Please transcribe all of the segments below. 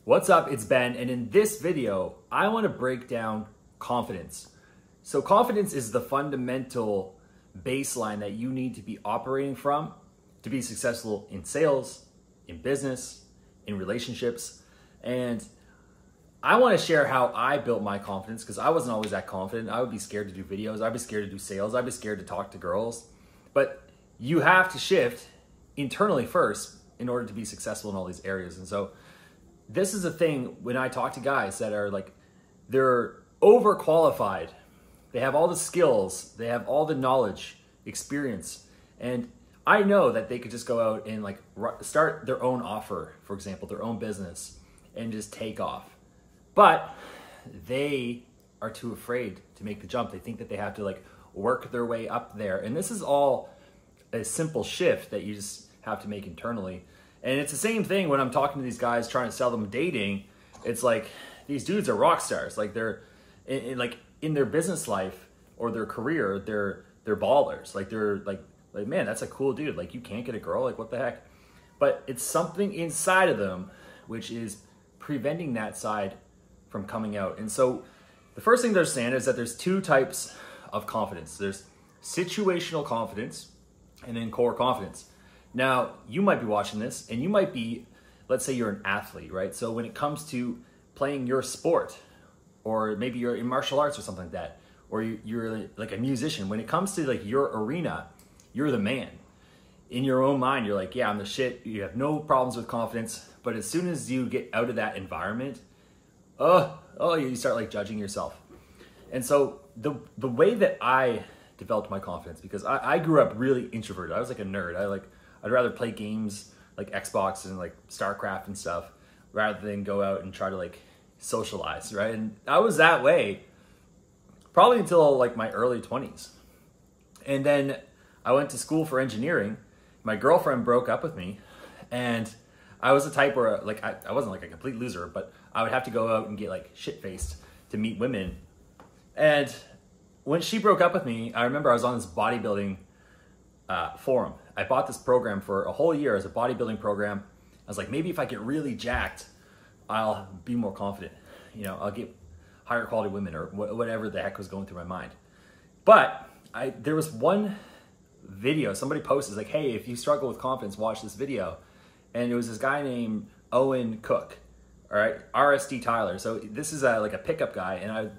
What's up, it's Ben, and in this video, I want to break down confidence. So confidence is the fundamental baseline that you need to be operating from to be successful in sales, in business, in relationships. And I want to share how I built my confidence because I wasn't always that confident. I would be scared to do videos. I'd be scared to do sales. I'd be scared to talk to girls. But you have to shift internally first in order to be successful in all these areas. And so this is a thing when I talk to guys that are like, they're overqualified. They have all the skills, they have all the knowledge, experience. And I know that they could just go out and like start their own offer, for example, their own business, and just take off. But they are too afraid to make the jump. They think that they have to like work their way up there. And this is all a simple shift that you just have to make internally. And it's the same thing when I'm talking to these guys trying to sell them dating. It's like these dudes are rock stars. Like they're in their business life or their career, they're ballers. Like they're like man, that's a cool dude. Like you can't get a girl. Like what the heck? But it's something inside of them which is preventing that side from coming out. And so the first thing to understand is that there's two types of confidence. There's situational confidence and then core confidence. Now, you might be watching this and you might be, let's say you're an athlete, right? So when it comes to playing your sport, or maybe you're in martial arts or something like that, or you're like a musician, when it comes to like your arena, you're the man. In your own mind, you're like, yeah, I'm the shit. You have no problems with confidence. But as soon as you get out of that environment, you start like judging yourself. And so the way that I developed my confidence, because I grew up really introverted. I was like a nerd. I'd rather play games like Xbox and like StarCraft and stuff rather than go out and try to like socialize, right? And I was that way probably until like my early 20s. And then I went to school for engineering. My girlfriend broke up with me, and I was the type where like I wasn't like a complete loser, but I would have to go out and get like shit-faced to meet women. And when she broke up with me, I remember I was on this bodybuilding forum. I bought this program for a whole year as a bodybuilding program. I was like, maybe if I get really jacked, I'll be more confident. You know, I'll get higher quality women or whatever the heck was going through my mind. But there was one video somebody posted, like, hey, if you struggle with confidence, watch this video. And it was this guy named Owen Cook, all right, RSD Tyler. So this is like a pickup guy, and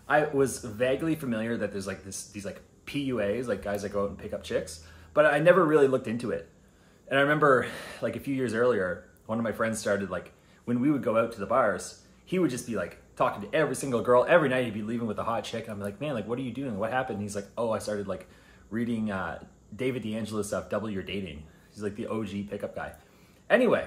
I was vaguely familiar that there's like these like PUAs, like guys that go out and pick up chicks, but I never really looked into it. And I remember like a few years earlier, one of my friends started like, when we would go out to the bars, he would just be like talking to every single girl. Every night he'd be leaving with a hot chick. And I'm like, man, like, what are you doing? What happened? And he's like, oh, I started like reading David D'Angelo stuff, Double Your Dating. He's like the OG pickup guy. Anyway,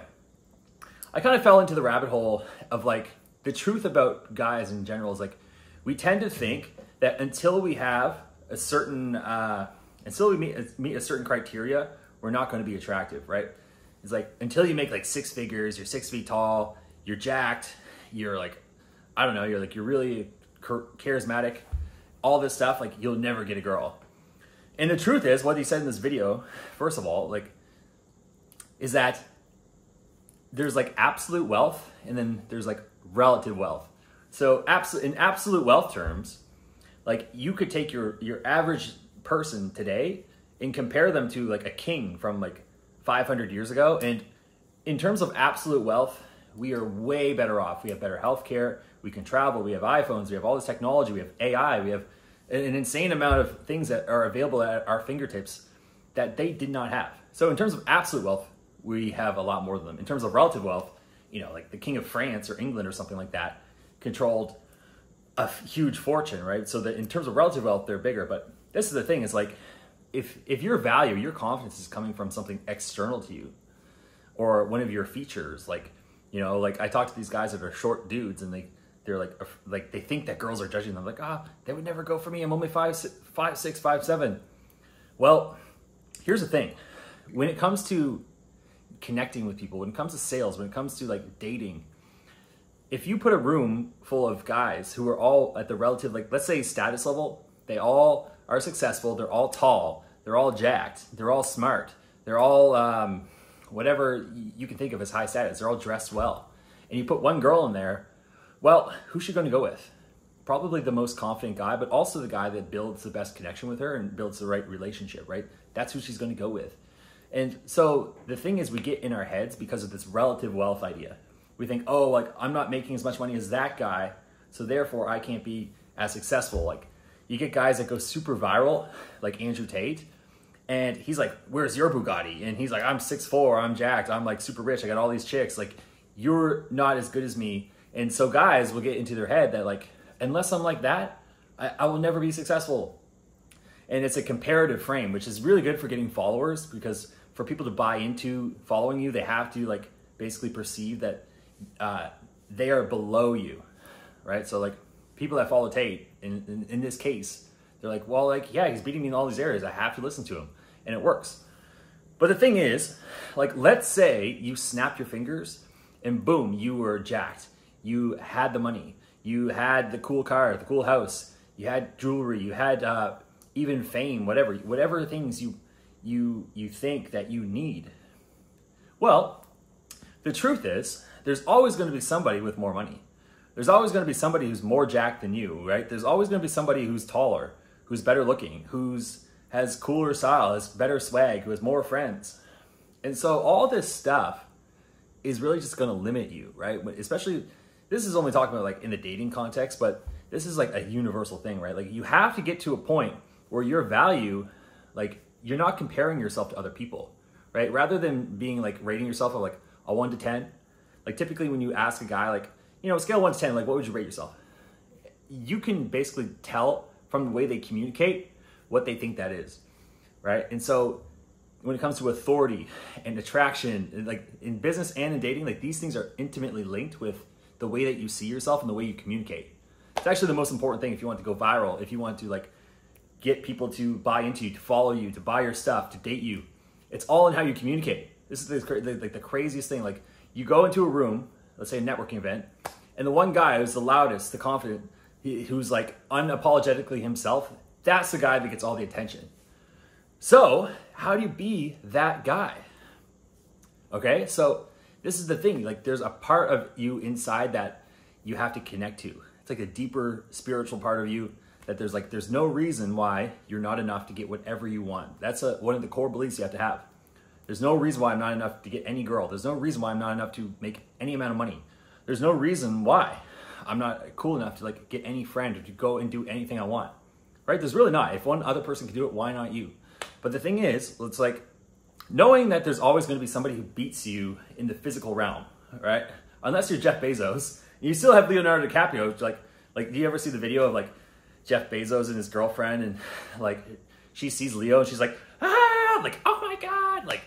I kind of fell into the rabbit hole of like the truth about guys in general is like, we tend to think that until we have a certain, until we meet a certain criteria, we're not going to be attractive, right? It's like, until you make like 6 figures, you're 6 feet tall, you're jacked, you're like, I don't know, you're really charismatic, all this stuff, like you'll never get a girl. And the truth is, what he said in this video, first of all, like, is that there's like absolute wealth and then there's like relative wealth. So in absolute wealth terms, like you could take your average person today and compare them to like a king from like 500 years ago. And in terms of absolute wealth, we are way better off. We have better healthcare. We can travel. We have iPhones. We have all this technology. We have AI. We have an insane amount of things that are available at our fingertips that they did not have. So in terms of absolute wealth, we have a lot more than them. In terms of relative wealth, you know, like the king of France or England or something like that controlled a huge fortune, right? So that in terms of relative wealth, they're bigger. But this is the thing, is like, if your value, your confidence is coming from something external to you, or one of your features, like, you know, like I talk to these guys that are short dudes, and they're like they think that girls are judging them, like, they would never go for me. I'm only 5'6", 5'7". Well, here's the thing: when it comes to connecting with people, when it comes to sales, when it comes to like dating, if you put a room full of guys who are all at the relative, like let's say status level, they all are successful, they're all tall, they're all jacked, they're all smart, they're all whatever you can think of as high status, they're all dressed well. and you put one girl in there, well, who's she going to go with? Probably the most confident guy, but also the guy that builds the best connection with her and builds the right relationship, right? That's who she's going to go with. And so the thing is, we get in our heads because of this relative wealth idea. We think, oh, like, I'm not making as much money as that guy, so therefore I can't be as successful. Like, you get guys that go super viral, like Andrew Tate, and he's like, where's your Bugatti? And he's like, I'm 6'4", I'm jacked, I'm like super rich, I got all these chicks, like, you're not as good as me. And so guys will get into their head that, like, unless I'm like that, I will never be successful. And it's a comparative frame, which is really good for getting followers, because for people to buy into following you, they have to, like, basically perceive that they are below you, right? So, like, people that follow Tate, in this case, they're like, well, like, yeah, he's beating me in all these areas, I have to listen to him, and it works. But the thing is, like, let's say you snapped your fingers and boom, you were jacked. You had the money, you had the cool car, the cool house, you had jewelry, you had even fame, whatever things you think that you need. Well, the truth is, there's always going to be somebody with more money. There's always going to be somebody who's more jacked than you, right? There's always going to be somebody who's taller, who's better looking, has cooler style, has better swag, who has more friends. And so all this stuff is really just going to limit you, right? Especially, this is only talking about like in the dating context, but this is like a universal thing, right? Like, you have to get to a point where your value, like, you're not comparing yourself to other people, right? Rather than being like rating yourself at like a 1 to 10, like typically when you ask a guy, like, you know, scale 1 to 10, like, what would you rate yourself? You can basically tell from the way they communicate what they think that is, right? And so when it comes to authority and attraction, and like in business and in dating, like, these things are intimately linked with the way that you see yourself and the way you communicate. It's actually the most important thing if you want to go viral, if you want to like get people to buy into you, to follow you, to buy your stuff, to date you. It's all in how you communicate. This is the craziest thing. Like, you go into a room, let's say a networking event, and the one guy who's the loudest, the confident, who's like unapologetically himself, that's the guy that gets all the attention. So how do you be that guy? Okay, so this is the thing. Like, there's a part of you inside that you have to connect to. It's like a deeper spiritual part of you that there's no reason why you're not enough to get whatever you want. That's one of the core beliefs you have to have. There's no reason why I'm not enough to get any girl. There's no reason why I'm not enough to make any amount of money. There's no reason why I'm not cool enough to like get any friend or to go and do anything I want, right? There's really not. If one other person can do it, why not you? But the thing is, it's like knowing that there's always going to be somebody who beats you in the physical realm, right? Unless you're Jeff Bezos, you still have Leonardo DiCaprio. Like, do you ever see the video of like Jeff Bezos and his girlfriend, and like she sees Leo and she's like, ah, like, oh my God, like,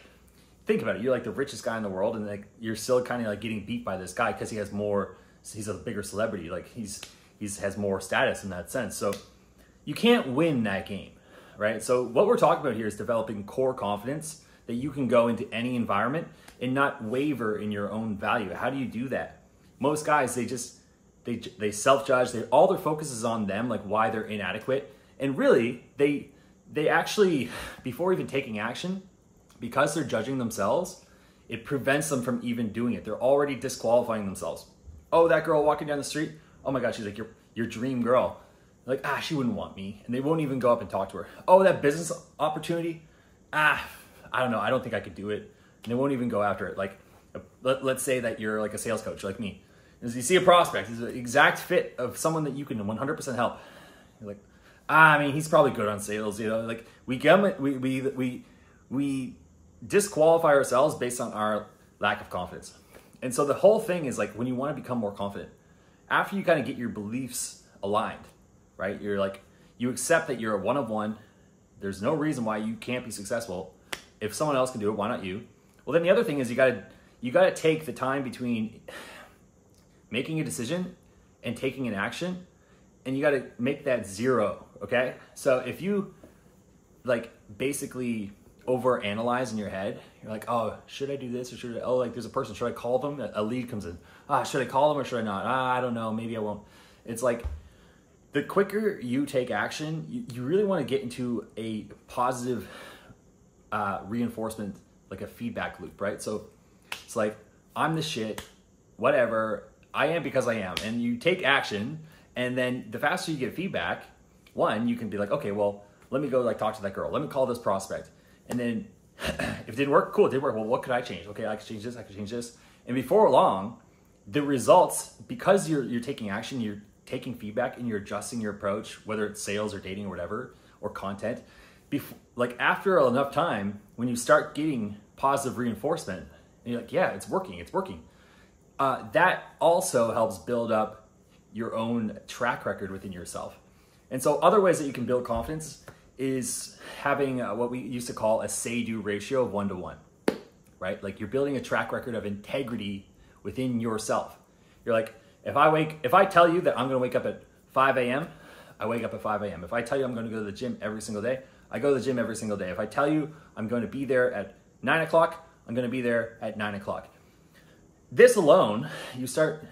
think about it. You're like the richest guy in the world, and like you're still kind of like getting beat by this guy because he's a bigger celebrity. Like, he's has more status in that sense. So you can't win that game, right? So what we're talking about here is developing core confidence that you can go into any environment and not waver in your own value. How do you do that? Most guys, they self-judge. All their focus is on them, like why they're inadequate. And really, they actually, before even taking action, because they're judging themselves, it prevents them from even doing it. They're already disqualifying themselves. Oh, that girl walking down the street, oh my God, she's like your dream girl. They're like, she wouldn't want me. And they won't even go up and talk to her. Oh, that business opportunity, I don't know, I don't think I could do it. And they won't even go after it. Like, let's say that you're like a sales coach like me. As you see a prospect, it's an exact fit of someone that you can 100% help. You're like, I mean, he's probably good on sales, you know. Like, we disqualify ourselves based on our lack of confidence. And so the whole thing is like, when you want to become more confident, after you kind of get your beliefs aligned, right? You're like, you accept that you're a one of one. There's no reason why you can't be successful. If someone else can do it, why not you? Well, then the other thing is you gotta take the time between making a decision and taking an action, and you got to make that 0, okay? So if you like basically overanalyze in your head, you're like, oh, should I do this or should I, oh, like there's a person, should I call them? A lead comes in. Should I call them or should I not? I don't know, maybe I won't. It's like, the quicker you take action, you really want to get into a positive reinforcement, like a feedback loop, right? So it's like, I'm the shit. whatever, I am because I am. And you take action, and then the faster you get feedback, one, you can be like, okay, well, let me go like talk to that girl. Let me call this prospect. And then if it didn't work, cool, it did work. Well, what could I change? Okay, I could change this, I could change this. And before long, the results, because you're taking action, you're taking feedback and you're adjusting your approach, whether it's sales or dating or whatever, or content, like after enough time, when you start getting positive reinforcement, and you're like, yeah, it's working, it's working. That also helps build up your own track record within yourself. And so other ways that you can build confidence is having what we used to call a say-do ratio of 1 to 1, right? Like you're building a track record of integrity within yourself. You're like, if I tell you that I'm gonna wake up at 5 a.m., I wake up at 5 a.m. If I tell you I'm gonna go to the gym every single day, I go to the gym every single day. If I tell you I'm going to be there at 9 o'clock, I'm going to be there at 9 o'clock. This alone, you start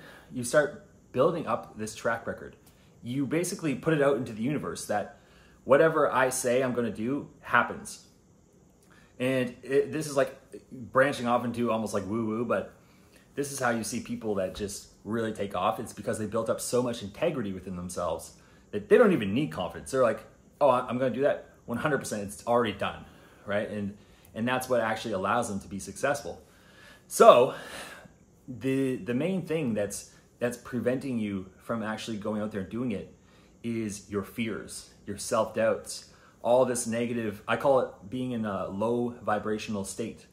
building up this track record. You basically put it out into the universe that whatever I say I'm going to do happens. And this is like branching off into almost like woo-woo, but this is how you see people that just really take off. It's because they built up so much integrity within themselves that they don't even need confidence. They're like, oh, I'm going to do that 100%. It's already done, right? And that's what actually allows them to be successful. So the main thing that's preventing you from actually going out there and doing it is your fears, your self-doubts, all this negative. I call it being in a low vibrational state,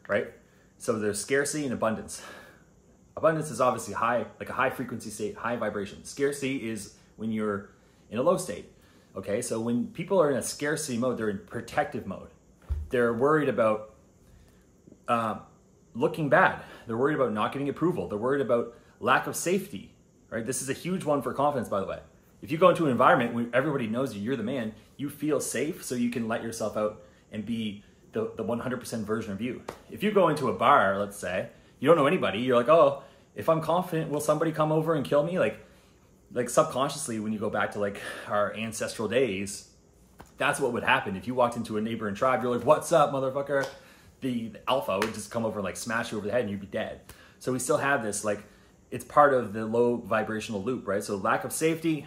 right? So there's scarcity and abundance. Abundance is obviously high, like a high frequency state, high vibration. Scarcity is when you're in a low state. Okay, so when people are in a scarcity mode, they're in protective mode. They're worried about looking bad. They're worried about not getting approval. They're worried about lack of safety, right? This is a huge one for confidence, by the way. If you go into an environment where everybody knows you're the man, you feel safe, so you can let yourself out and be the 100% version of you. If you go into a bar, let's say, you don't know anybody, you're like, oh, if I'm confident, will somebody come over and kill me? Like subconsciously, when you go back to like our ancestral days, that's what would happen. If you walked into a neighboring tribe, you're like, what's up, motherfucker? The alpha would just come over and like smash you over the head and you'd be dead. So we still have this, like, it's part of the low vibrational loop, right? So lack of safety,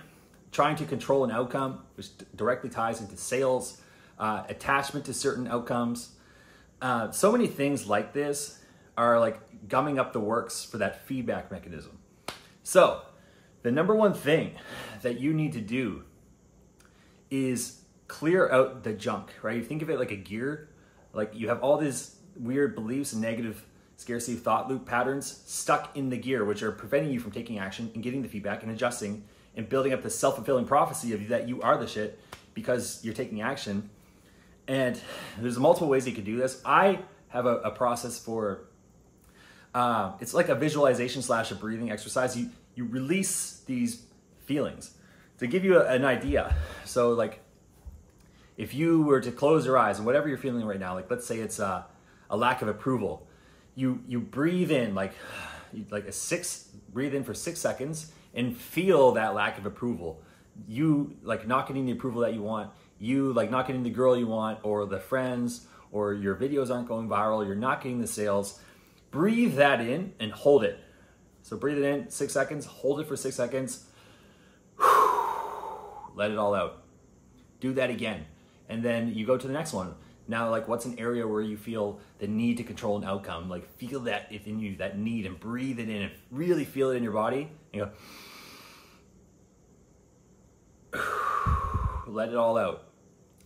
trying to control an outcome, which directly ties into sales, attachment to certain outcomes. So many things like this are like gumming up the works for that feedback mechanism. So the number one thing that you need to do is clear out the junk, right? You think of it like a gear, like you have all these weird beliefs and negative scarcity thought loop patterns stuck in the gear, which are preventing you from taking action and getting the feedback and adjusting and building up the self-fulfilling prophecy of that you are the shit because you're taking action. And there's multiple ways you can do this. I have a process for, it's like a visualization / a breathing exercise. You release these feelings. To give you an idea, so like if you were to close your eyes and whatever you're feeling right now, like let's say it's a lack of approval, you breathe in breathe in for 6 seconds and feel that lack of approval. You like not getting the approval that you want, you like not getting the girl you want or the friends, or your videos aren't going viral, you're not getting the sales. Breathe that in and hold it. So breathe it in 6 seconds, hold it for 6 seconds, let it all out. Do that again. And then you go to the next one. Now, like, what's an area where you feel the need to control an outcome? Like, feel that within you, that need, and breathe it in and really feel it in your body. And go, let it all out.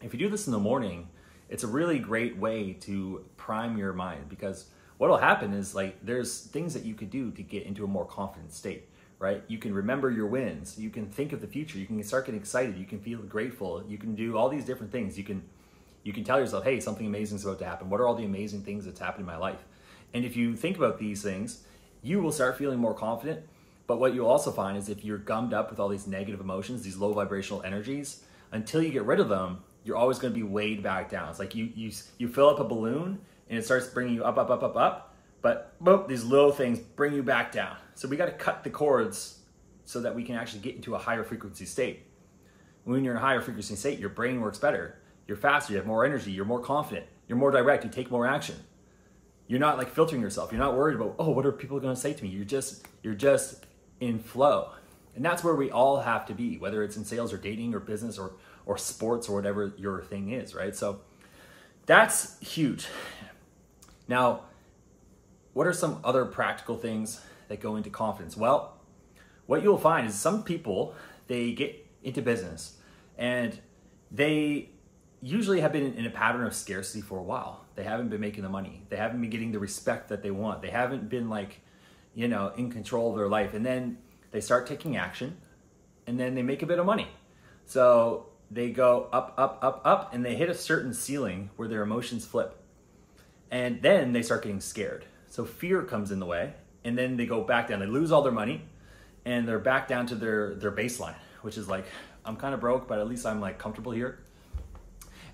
If you do this in the morning, it's a really great way to prime your mind, because what'll happen is like there's things that you could do to get into a more confident state, right? You can remember your wins. You can think of the future. You can start getting excited. You can feel grateful. You can do all these different things. You can tell yourself, hey, something amazing is about to happen. What are all the amazing things that's happened in my life? And if you think about these things, you will start feeling more confident. But what you'll also find is if you're gummed up with all these negative emotions, these low vibrational energies, until you get rid of them, you're always going to be weighed back down. It's like you fill up a balloon and it starts bringing you up, up, up, up, up. But boom, these low things bring you back down. So we got to cut the cords so that we can actually get into a higher frequency state. When you're in a higher frequency state, your brain works better. You're faster, you have more energy, you're more confident, you're more direct, you take more action. You're not like filtering yourself. You're not worried about, oh, what are people going to say to me? You're just in flow. And that's where we all have to be, whether it's in sales or dating or business or sports or whatever your thing is, right? So that's huge. Now, what are some other practical things that go into confidence? Well, what you'll find is some people, they get into business and they usually have been in a pattern of scarcity for a while. They haven't been making the money. They haven't been getting the respect that they want. They haven't been like, in control of their life. And then they start taking action and then they make a bit of money. So they go up, up, up, up, and they hit a certain ceiling where their emotions flip. And then they start getting scared. So fear comes in the way, and then they go back down. They lose all their money, and they're back down to their baseline, which is like, I'm kind of broke, but at least I'm like comfortable here.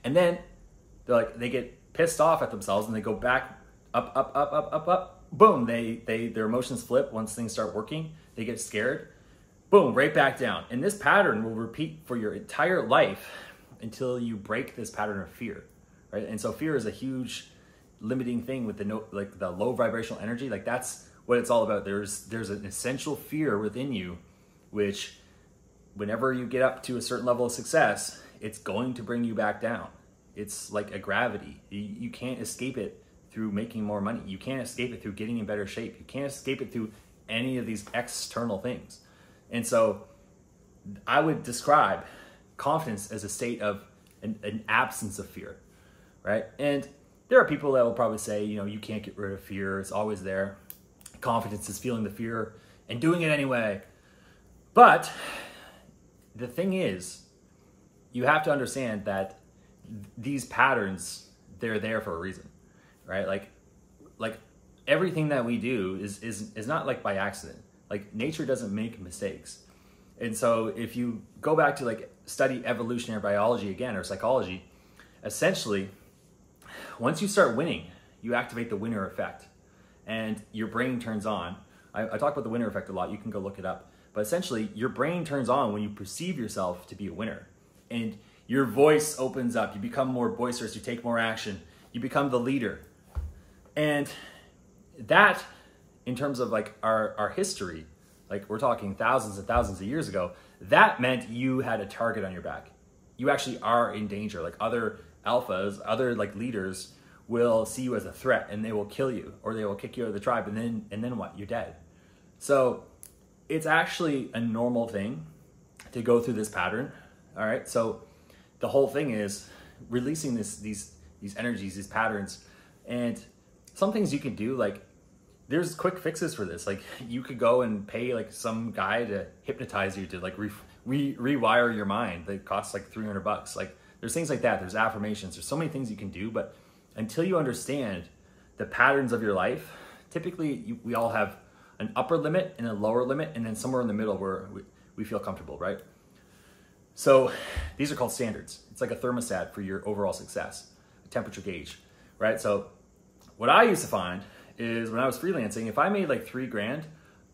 And then they get pissed off at themselves, and they go back up, up, up, up, up, up. Boom, their emotions flip once things start working. They get scared. Boom, right back down. And this pattern will repeat for your entire life until you break this pattern of fear, right? And so fear is a huge limiting thing with the low vibrational energy. Like that's what it's all about. There's an essential fear within you, which whenever you get up to a certain level of success, it's going to bring you back down. It's like a gravity. You can't escape it through making more money. You can't escape it through getting in better shape. You can't escape it through any of these external things. And so I would describe confidence as a state of an absence of fear, right? And there are people that will probably say, you can't get rid of fear. It's always there. Confidence is feeling the fear and doing it anyway. But the thing is, you have to understand that these patterns, they're there for a reason, right? Like everything that we do is not like by accident. Like nature doesn't make mistakes. And so if you go back to like study evolutionary biology again, or psychology, essentially, once you start winning, you activate the winner effect and your brain turns on. I talk about the winner effect a lot. You can go look it up. But essentially, your brain turns on when you perceive yourself to be a winner. And your voice opens up. You become more boisterous. You take more action. You become the leader. And that, in terms of like our history, like we're talking thousands and thousands of years ago, that meant you had a target on your back. You actually are in danger. Like other alphas, other like leaders will see you as a threat and they will kill you or they will kick you out of the tribe, and then what? You're dead. So it's actually a normal thing to go through this pattern. All right. So the whole thing is releasing these energies, these patterns, and some things you can do, like there's quick fixes for this. Like you could go and pay like some guy to hypnotize you to like rewire your mind. They cost like $300. Like there's things like that. There's affirmations. There's so many things you can do, but until you understand the patterns of your life, typically we all have an upper limit and a lower limit, and then somewhere in the middle where we feel comfortable, right? So these are called standards. It's like a thermostat for your overall success, a temperature gauge, right? So what I used to find is when I was freelancing, if I made like $3,000,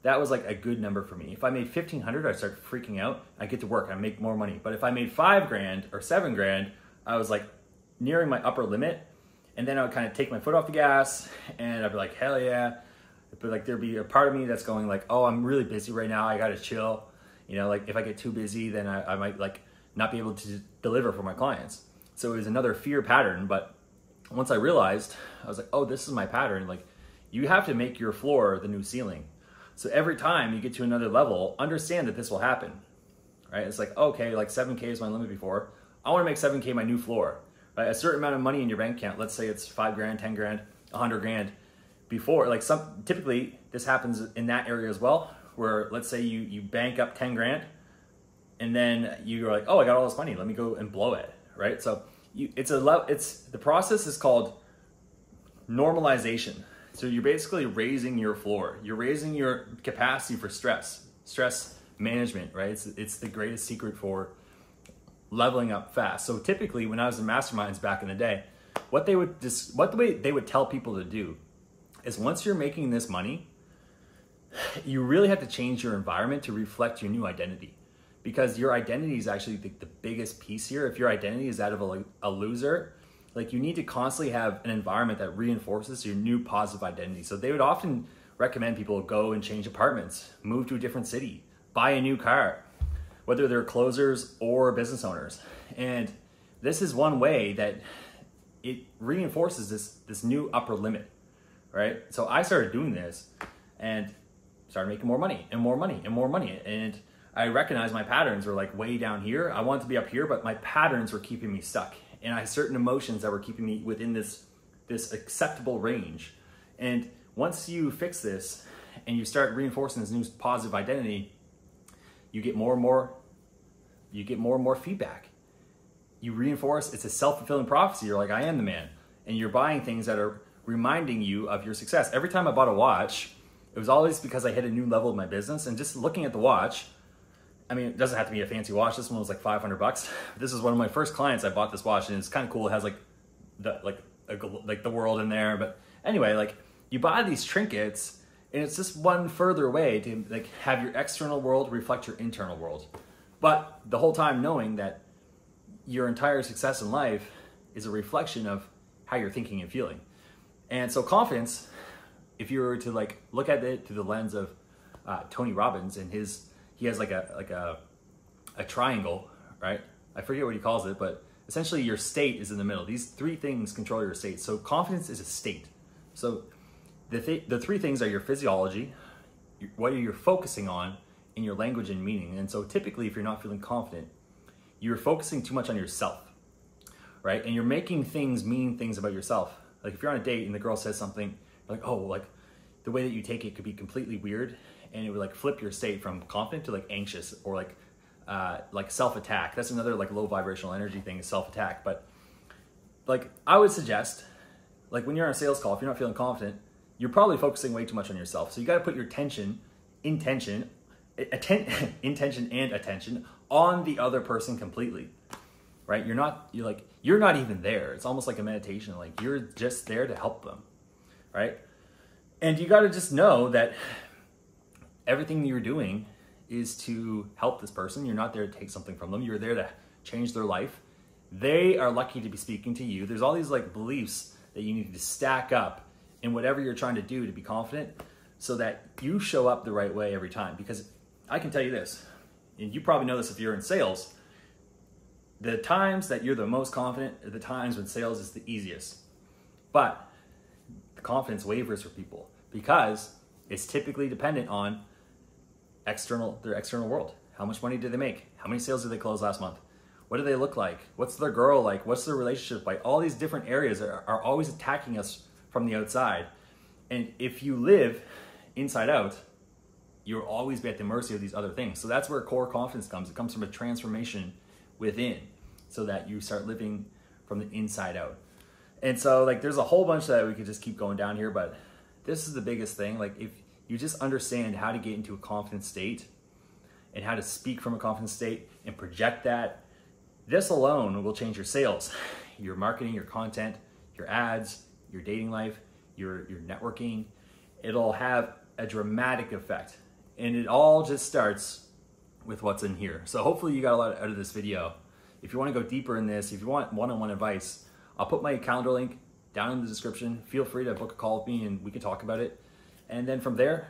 that was like a good number for me. If I made 1,500, I'd start freaking out. I get to work, I make more money. But if I made $5,000 or $7,000, I was like nearing my upper limit. And then I would kind of take my foot off the gas and I'd be like, hell yeah. But like there'd be a part of me that's going like, oh, I'm really busy right now. I gotta chill. Like if I get too busy, then I might like not be able to deliver for my clients. So it was another fear pattern. But once I realized, I was like, oh, this is my pattern. Like you have to make your floor the new ceiling. So every time you get to another level, understand that this will happen, right? It's like, okay, like 7K is my limit before. I want to make 7K my new floor, right? A certain amount of money in your bank account. Let's say it's $5,000, $10,000, $100,000 before. Like typically this happens in that area as well, where let's say you bank up 10 grand and then you're like, oh, I got all this money. Let me go and blow it, right? So the process is called normalization. So you're basically raising your floor. You're raising your capacity for stress management, right? It's the greatest secret for leveling up fast. So typically when I was in masterminds back in the day, what the way they would tell people to do is once you're making this money, you really have to change your environment to reflect your new identity, because your identity is actually the biggest piece here. If your identity is that of a loser, like you need to constantly have an environment that reinforces your new positive identity. So they would often recommend people go and change apartments, move to a different city, buy a new car, whether they're closers or business owners. And this is one way that it reinforces this new upper limit, right? So I started doing this and started making more money and more money and more money. And I recognized my patterns were like way down here. I wanted to be up here, but my patterns were keeping me stuck. And I had certain emotions that were keeping me within this acceptable range. And once you fix this and you start reinforcing this new positive identity, you get more and more feedback. You reinforce, it's a self-fulfilling prophecy. You're like, I am the man. And you're buying things that are reminding you of your success. Every time I bought a watch, it was always because I hit a new level of my business. And just looking at the watch, I mean, it doesn't have to be a fancy watch. This one was like $500. This is one of my first clients. I bought this watch and it's kind of cool. It has like the world in there. But anyway, like you buy these trinkets and it's just one further way to like have your external world reflect your internal world. But the whole time knowing that your entire success in life is a reflection of how you're thinking and feeling. And so confidence, if you were to like look at it through the lens of Tony Robbins and he has like a triangle, right? I forget what he calls it, but essentially your state is in the middle. These three things control your state. So confidence is a state. So the three things are your physiology, what you're focusing on, and your language and meaning. And so typically if you're not feeling confident, you're focusing too much on yourself, right? And you're making things mean things about yourself. Like if you're on a date and the girl says something like, oh, like the way that you take it could be completely weird, and it would like flip your state from confident to like anxious or like self-attack. That's another like low vibrational energy thing, is self-attack. But like I would suggest, like when you're on a sales call, if you're not feeling confident, you're probably focusing way too much on yourself. So you got to put your intention and attention on the other person completely, right? You're not even there. It's almost like a meditation. Like you're just there to help them, right? And you got to just know that everything you're doing is to help this person. You're not there to take something from them. You're there to change their life. They are lucky to be speaking to you. There's all these like beliefs that you need to stack up in whatever you're trying to do to be confident, so that you show up the right way every time. Because I can tell you this, and you probably know this if you're in sales, the times that you're the most confident are the times when sales is the easiest. But the confidence wavers for people because it's typically dependent on their external world. How much money do they make? How many sales did they close last month? What do they look like? What's their girl like? What's their relationship like? All these different areas are always attacking us from the outside. And if you live inside out, you'll always be at the mercy of these other things. So that's where core confidence comes. It comes from a transformation within, so that you start living from the inside out. And so like there's a whole bunch that we could just keep going down here, but this is the biggest thing. Like if you just understand how to get into a confident state and how to speak from a confident state and project that, this alone will change your sales, your marketing, your content, your ads, your dating life, your networking. It'll have a dramatic effect. And it all just starts with what's in here. So hopefully you got a lot out of this video. If you want to go deeper in this, if you want one-on-one advice, I'll put my calendar link down in the description. Feel free to book a call with me and we can talk about it. And then from there,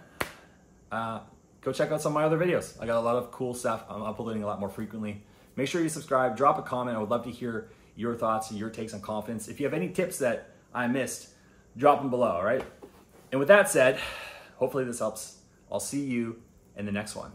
go check out some of my other videos. I got a lot of cool stuff. I'm uploading a lot more frequently. Make sure you subscribe, drop a comment. I would love to hear your thoughts and your takes on confidence. If you have any tips that I missed, drop them below, all right? And with that said, hopefully this helps. I'll see you in the next one.